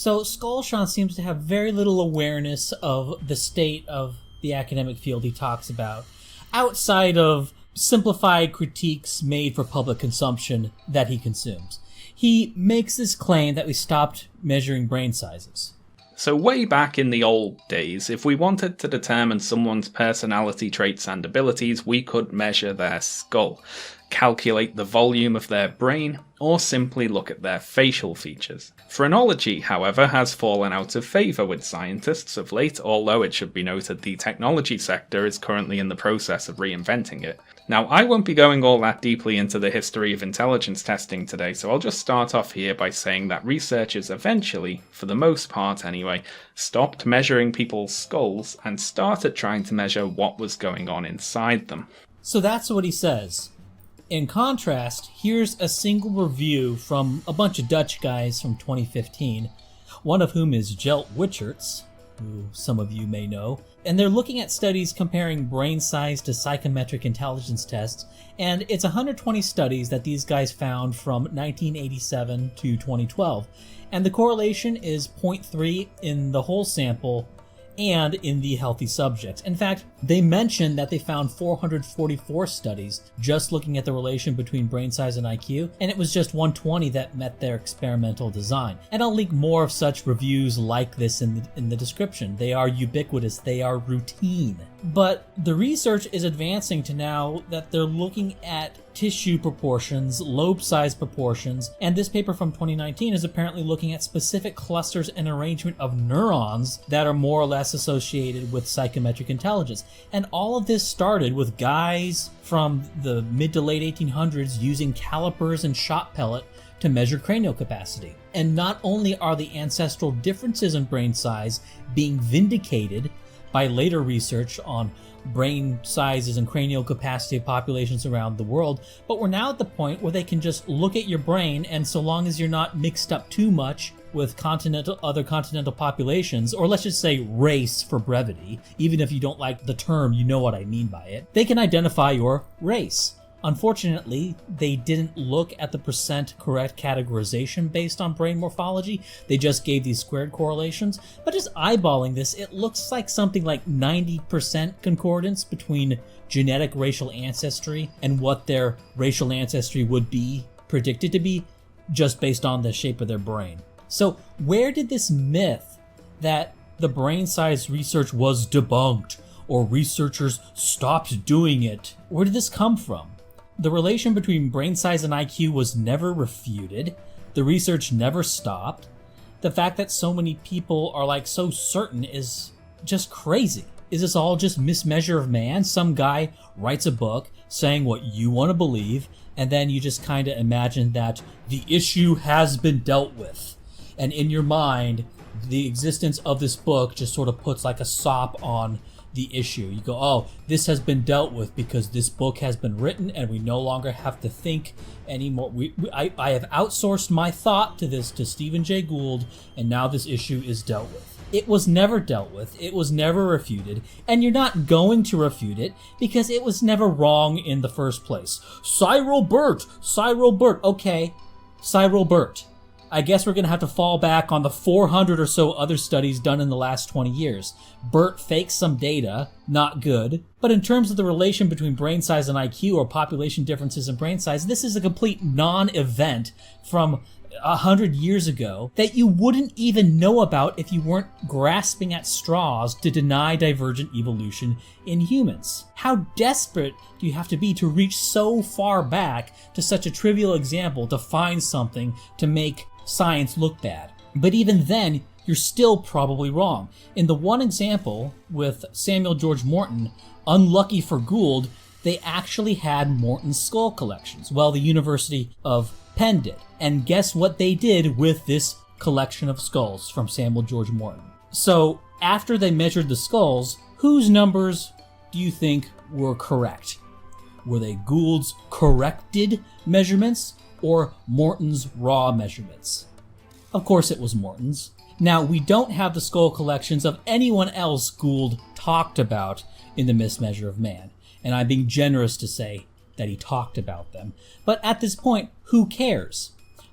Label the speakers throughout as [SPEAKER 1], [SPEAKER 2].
[SPEAKER 1] So Shauns seems to have very little awareness of the state of the academic field he talks about, outside of simplified critiques made for public consumption that he consumes. He makes this claim that we stopped measuring brain sizes.
[SPEAKER 2] So way back in the old days, if we wanted to determine someone's personality traits and abilities, we could measure their skull, calculate the volume of their brain, or simply look at their facial features. Phrenology, however, has fallen out of favour with scientists of late, although it should be noted the technology sector is currently in the process of reinventing it. Now, I won't be going all that deeply into the history of intelligence testing today, so I'll just start off here by saying that researchers eventually, for the most part anyway, stopped measuring people's skulls and started trying to measure what was going on inside them.
[SPEAKER 1] So that's what he says. In contrast, here's a single review from a bunch of Dutch guys from 2015, one of whom is Jelt Wicherts, who some of you may know, and they're looking at studies comparing brain size to psychometric intelligence tests, and it's 120 studies that these guys found from 1987 to 2012, and the correlation is 0.3 in the whole sample and in the healthy subjects. In fact, they mentioned that they found 444 studies just looking at the relation between brain size and IQ, and it was just 120 that met their experimental design. And I'll link more of such reviews like this in the description. They are ubiquitous, they are routine. But the research is advancing to now that they're looking at tissue proportions, lobe size proportions, and this paper from 2019 is apparently looking at specific clusters and arrangement of neurons that are more or less associated with psychometric intelligence. And all of this started with guys from the mid to late 1800s using calipers and shot pellet to measure cranial capacity. And not only are the ancestral differences in brain size being vindicated by later research on brain sizes and cranial capacity of populations around the world, but we're now at the point where they can just look at your brain, and so long as you're not mixed up too much with other continental populations, or let's just say race for brevity, even if you don't like the term, you know what I mean by it, they can identify your race. Unfortunately, they didn't look at the percent correct categorization based on brain morphology. They just gave these squared correlations. But just eyeballing this, it looks like something like 90% concordance between genetic racial ancestry and what their racial ancestry would be predicted to be, just based on the shape of their brain. So where did this myth that the brain size research was debunked or researchers stopped doing it, where did this come from? The relation between brain size and IQ was never refuted. The research never stopped. The fact that so many people are so certain is just crazy. Is this all just mismeasure of man? Some guy writes a book saying what you want to believe, and then you just kind of imagine that the issue has been dealt with. And in your mind, the existence of this book just sort of puts like a sop on the issue. You go, oh, this has been dealt with because this book has been written and we no longer have to think anymore. I have outsourced my thought to Stephen Jay Gould, and now this issue is dealt with. It was never dealt with. It was never refuted, and you're not going to refute it because it was never wrong in the first place. Cyril Burt. Okay, Cyril Burt. I guess we're going to have to fall back on the 400 or so other studies done in the last 20 years. Burt fakes some data, not good. But in terms of the relation between brain size and IQ or population differences in brain size, this is a complete non-event from 100 years ago that you wouldn't even know about if you weren't grasping at straws to deny divergent evolution in humans. How desperate do you have to be to reach so far back to such a trivial example to find something to make science look bad? But even then, you're still probably wrong. In the one example with Samuel George Morton, unlucky for Gould, they actually had Morton's skull collections. Well, the University of Penn did. And guess what they did with this collection of skulls from Samuel George Morton? So after they measured the skulls, whose numbers do you think were correct? Were they Gould's corrected measurements or Morton's raw measurements? Of course it was Morton's. Now, we don't have the skull collections of anyone else Gould talked about in The Mismeasure of Man, and I'm being generous to say that he talked about them. But at this point, who cares?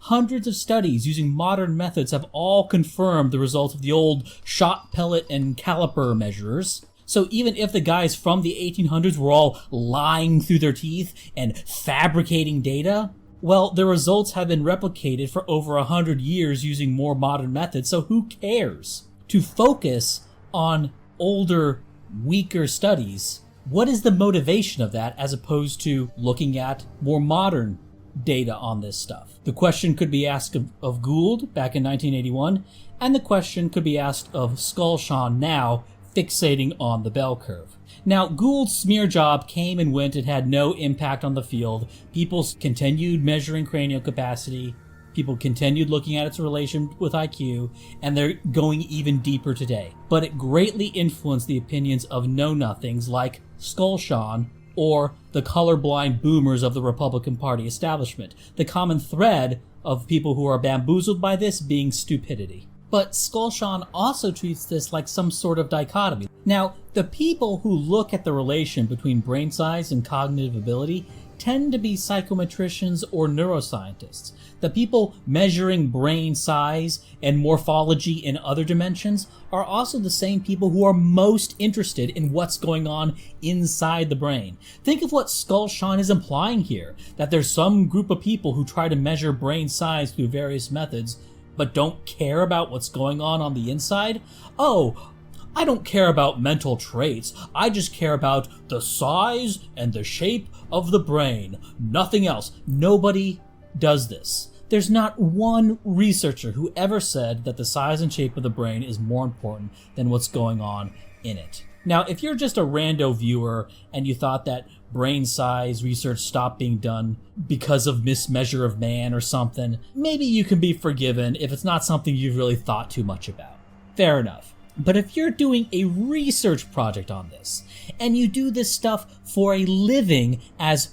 [SPEAKER 1] Hundreds of studies using modern methods have all confirmed the results of the old shot, pellet, and caliper measurers. So even if the guys from the 1800s were all lying through their teeth and fabricating data, well, the results have been replicated for over 100 years using more modern methods, so who cares? To focus on older, weaker studies, what is the motivation of that as opposed to looking at more modern data on this stuff? The question could be asked of Gould back in 1981, and the question could be asked of Shaun now, fixating on the bell curve. Now, Gould's smear job came and went. It had no impact on the field. People continued measuring cranial capacity. People continued looking at its relation with IQ, and they're going even deeper today. But it greatly influenced the opinions of know-nothings like Shaun or the colorblind boomers of the Republican Party establishment. The common thread of people who are bamboozled by this being stupidity. But Shaun also treats this like some sort of dichotomy. Now, the people who look at the relation between brain size and cognitive ability tend to be psychometricians or neuroscientists. The people measuring brain size and morphology in other dimensions are also the same people who are most interested in what's going on inside the brain. Think of what Shaun is implying here, that there's some group of people who try to measure brain size through various methods, but don't care about what's going on the inside? Oh, I don't care about mental traits. I just care about the size and the shape of the brain. Nothing else. Nobody does this. There's not one researcher who ever said that the size and shape of the brain is more important than what's going on in it. Now, if you're just a rando viewer and you thought that brain size research stopped being done because of mismeasure of man or something, maybe you can be forgiven if it's not something you've really thought too much about. Fair enough. But if you're doing a research project on this, and you do this stuff for a living as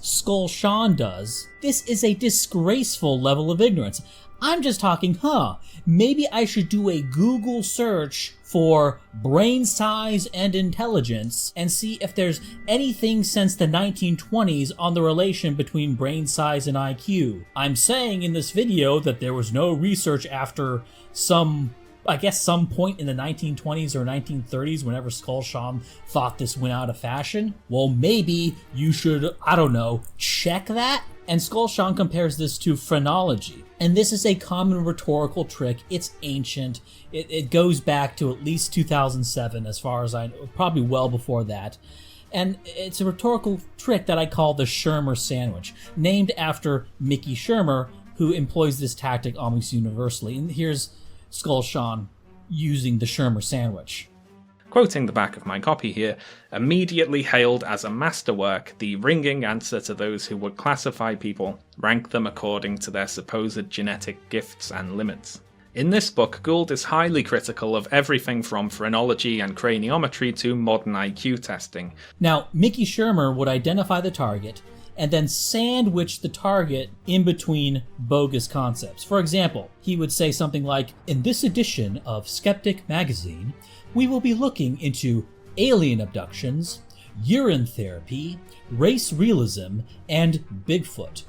[SPEAKER 1] Shaun does, this is a disgraceful level of ignorance. I'm just talking, maybe I should do a Google search for brain size and intelligence and see if there's anything since the 1920s on the relation between brain size and IQ. I'm saying in this video that there was no research after some point in the 1920s or 1930s whenever Shaun thought this went out of fashion. Well, maybe you should, check that? And Shaun compares this to phrenology. And this is a common rhetorical trick. It's ancient. It goes back to at least 2007 as far as I know, probably well before that. And it's a rhetorical trick that I call the Schirmer sandwich, named after Mickey Schirmer, who employs this tactic almost universally. And here's Shaun using the Schirmer sandwich.
[SPEAKER 2] Quoting the back of my copy here, immediately hailed as a masterwork, the ringing answer to those who would classify people, rank them according to their supposed genetic gifts and limits. In this book, Gould is highly critical of everything from phrenology and craniometry to modern IQ testing.
[SPEAKER 1] Now, Mickey Schirmer would identify the target and then sandwich the target in between bogus concepts. For example, he would say something like, in this edition of Skeptic magazine, we will be looking into alien abductions, urine therapy, race realism, and Bigfoot.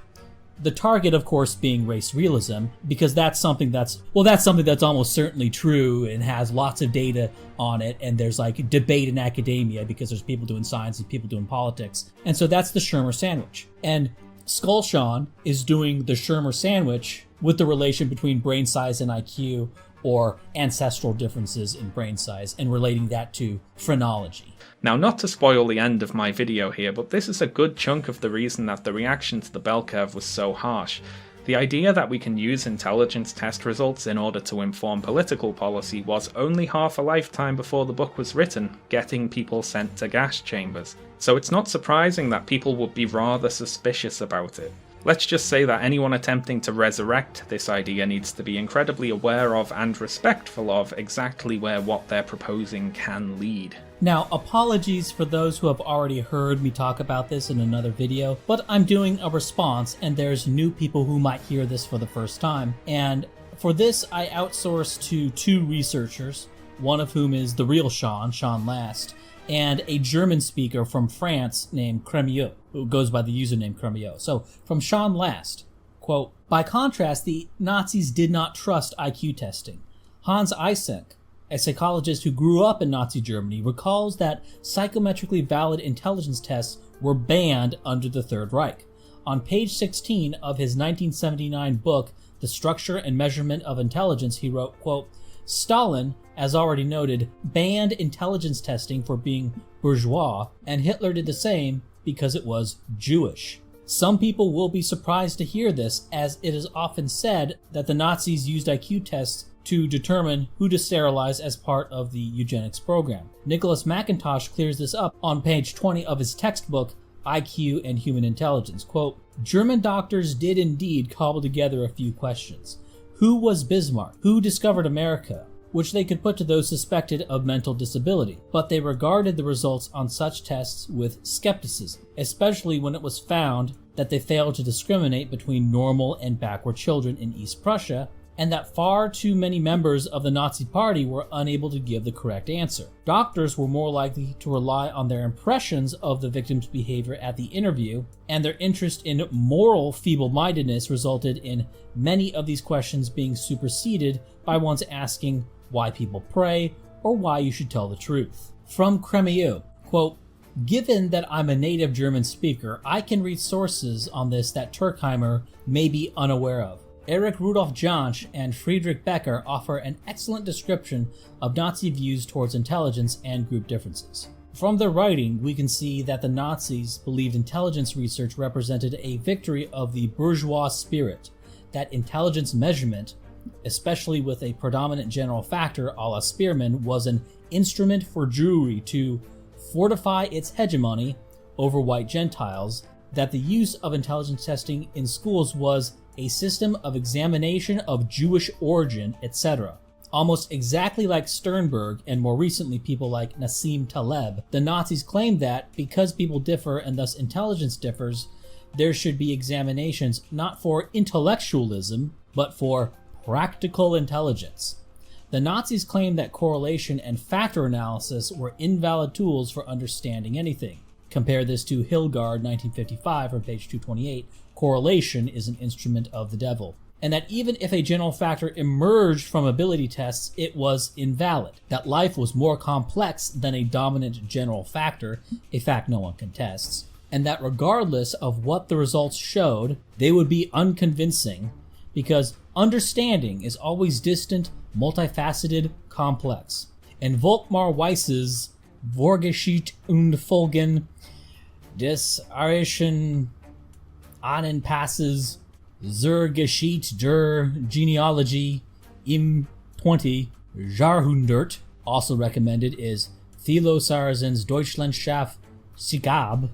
[SPEAKER 1] The target, of course, being race realism, because that's something that's almost certainly true and has lots of data on it, and there's like debate in academia because there's people doing science and people doing politics. And so that's the Schirmer sandwich. And Shaun is doing the Schirmer sandwich with the relation between brain size and IQ, or ancestral differences in brain size, and relating that to phrenology.
[SPEAKER 2] Now, not to spoil the end of my video here, but this is a good chunk of the reason that the reaction to the bell curve was so harsh. The idea that we can use intelligence test results in order to inform political policy was only half a lifetime before the book was written, getting people sent to gas chambers. So it's not surprising that people would be rather suspicious about it. Let's just say that anyone attempting to resurrect this idea needs to be incredibly aware of and respectful of exactly where what they're proposing can lead.
[SPEAKER 1] Now, apologies for those who have already heard me talk about this in another video, but I'm doing a response and there's new people who might hear this for the first time. And for this, I outsourced to two researchers, one of whom is the real Shaun Last, and a German speaker from France named Cremieux, who goes by the username Cremieux. So, from Shaun Last, Quote, by contrast, the Nazis did not trust IQ testing. Hans Eysenck, a psychologist who grew up in Nazi Germany, recalls that psychometrically valid intelligence tests were banned under the Third Reich. On page 16 of his 1979 book, The Structure and Measurement of Intelligence, he wrote, quote, Stalin, as already noted, banned intelligence testing for being bourgeois, and Hitler did the same because it was Jewish. Some people will be surprised to hear this, as it is often said that the Nazis used IQ tests to determine who to sterilize as part of the eugenics program. Nicholas McIntosh clears this up on page 20 of his textbook, IQ and Human Intelligence. Quote, German doctors did indeed cobble together a few questions. Who was Bismarck? Who discovered America? Which they could put to those suspected of mental disability, but they regarded the results on such tests with skepticism, especially when it was found that they failed to discriminate between normal and backward children in East Prussia, and that far too many members of the Nazi Party were unable to give the correct answer. Doctors were more likely to rely on their impressions of the victim's behavior at the interview, and their interest in moral feeble-mindedness resulted in many of these questions being superseded by ones asking why people pray or why you should tell the truth. From Cremieux, quote, given that I'm a native German speaker, I can read sources on this that Turkheimer may be unaware of. Erich Rudolf Jansch and Friedrich Becker offer an excellent description of Nazi views towards intelligence and group differences. From their writing, we can see that the Nazis believed intelligence research represented a victory of the bourgeois spirit, that intelligence measurement, especially with a predominant general factor a la Spearman, was an instrument for Jewry to fortify its hegemony over white Gentiles, that the use of intelligence testing in schools was a system of examination of Jewish origin, etc. Almost exactly like Sternberg and more recently people like Nassim Taleb, the Nazis claimed that because people differ and thus intelligence differs, there should be examinations not for intellectualism, but for practical intelligence. The Nazis claimed that correlation and factor analysis were invalid tools for understanding anything. Compare this to Hilgard, 1955, on page 228, correlation is an instrument of the devil. And that even if a general factor emerged from ability tests, it was invalid. That life was more complex than a dominant general factor, a fact no one contests. And that regardless of what the results showed, they would be unconvincing, because understanding is always distant, multifaceted, complex. And Volkmar Weiss's Vorgeschichte und Folgen des Arischen Ahnenpasses zur Geschichte der Genealogie im 20. Jahrhundert, also recommended, is Thilo Sarrazin's Deutschlandschaft Sigab.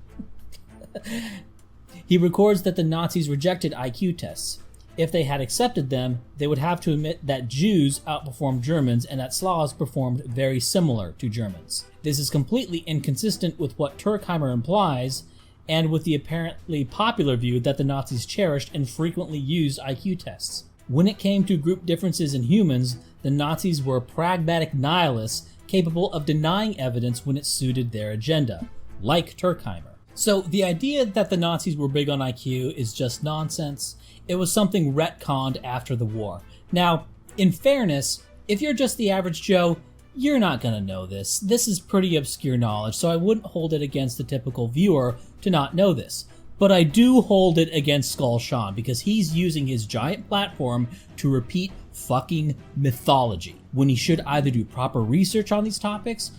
[SPEAKER 1] He records that the Nazis rejected IQ tests. If they had accepted them, they would have to admit that Jews outperformed Germans and that Slavs performed very similar to Germans. This is completely inconsistent with what Turkheimer implies and with the apparently popular view that the Nazis cherished and frequently used IQ tests. When it came to group differences in humans, the Nazis were pragmatic nihilists capable of denying evidence when it suited their agenda, like Turkheimer. So the idea that the Nazis were big on IQ is just nonsense. It was something retconned after the war. Now, in fairness, if you're just the average Joe, you're not going to know this. This is pretty obscure knowledge, so I wouldn't hold it against the typical viewer to not know this. But I do hold it against Skull Shaun, because he's using his giant platform to repeat fucking mythology, when he should either do proper research on these topics,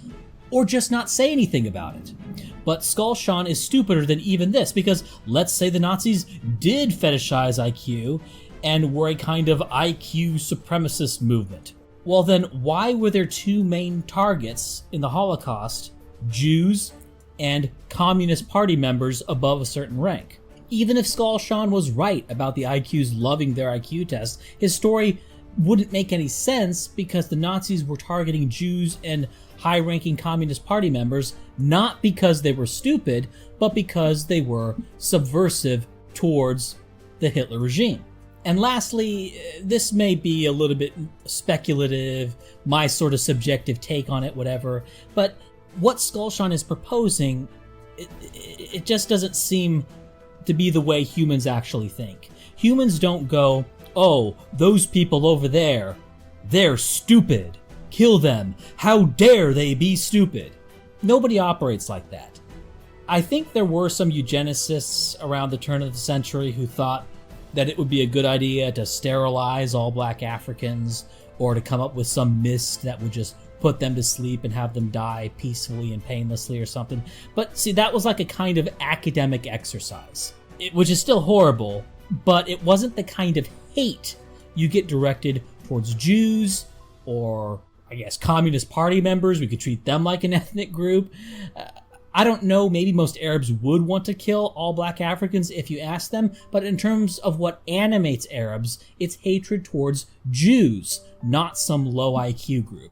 [SPEAKER 1] or just not say anything about it. But Skull Shaun is stupider than even this, because let's say the Nazis did fetishize IQ and were a kind of IQ supremacist movement. Well then, why were their two main targets in the Holocaust Jews and Communist Party members above a certain rank? Even if Skull Shaun was right about the IQs loving their IQ tests, his story wouldn't make any sense because the Nazis were targeting Jews and high-ranking Communist Party members not because they were stupid, but because they were subversive towards the Hitler regime. And lastly, this may be a little bit speculative, my sort of subjective take on it, whatever, but what Skull Shaun is proposing, it just doesn't seem to be the way humans actually think. Humans don't go, oh, those people over there, they're stupid. Kill them. How dare they be stupid? Nobody operates like that. I think there were some eugenicists around the turn of the century who thought that it would be a good idea to sterilize all black Africans, or to come up with some mist that would just put them to sleep and have them die peacefully and painlessly or something. But see, that was like a kind of academic exercise, which is still horrible, but it wasn't the kind of hate you get directed towards Jews or, I guess, Communist Party members. We could treat them like an ethnic group. I don't know, maybe most Arabs would want to kill all black Africans if you ask them, but in terms of what animates Arabs, it's hatred towards Jews, not some low IQ group.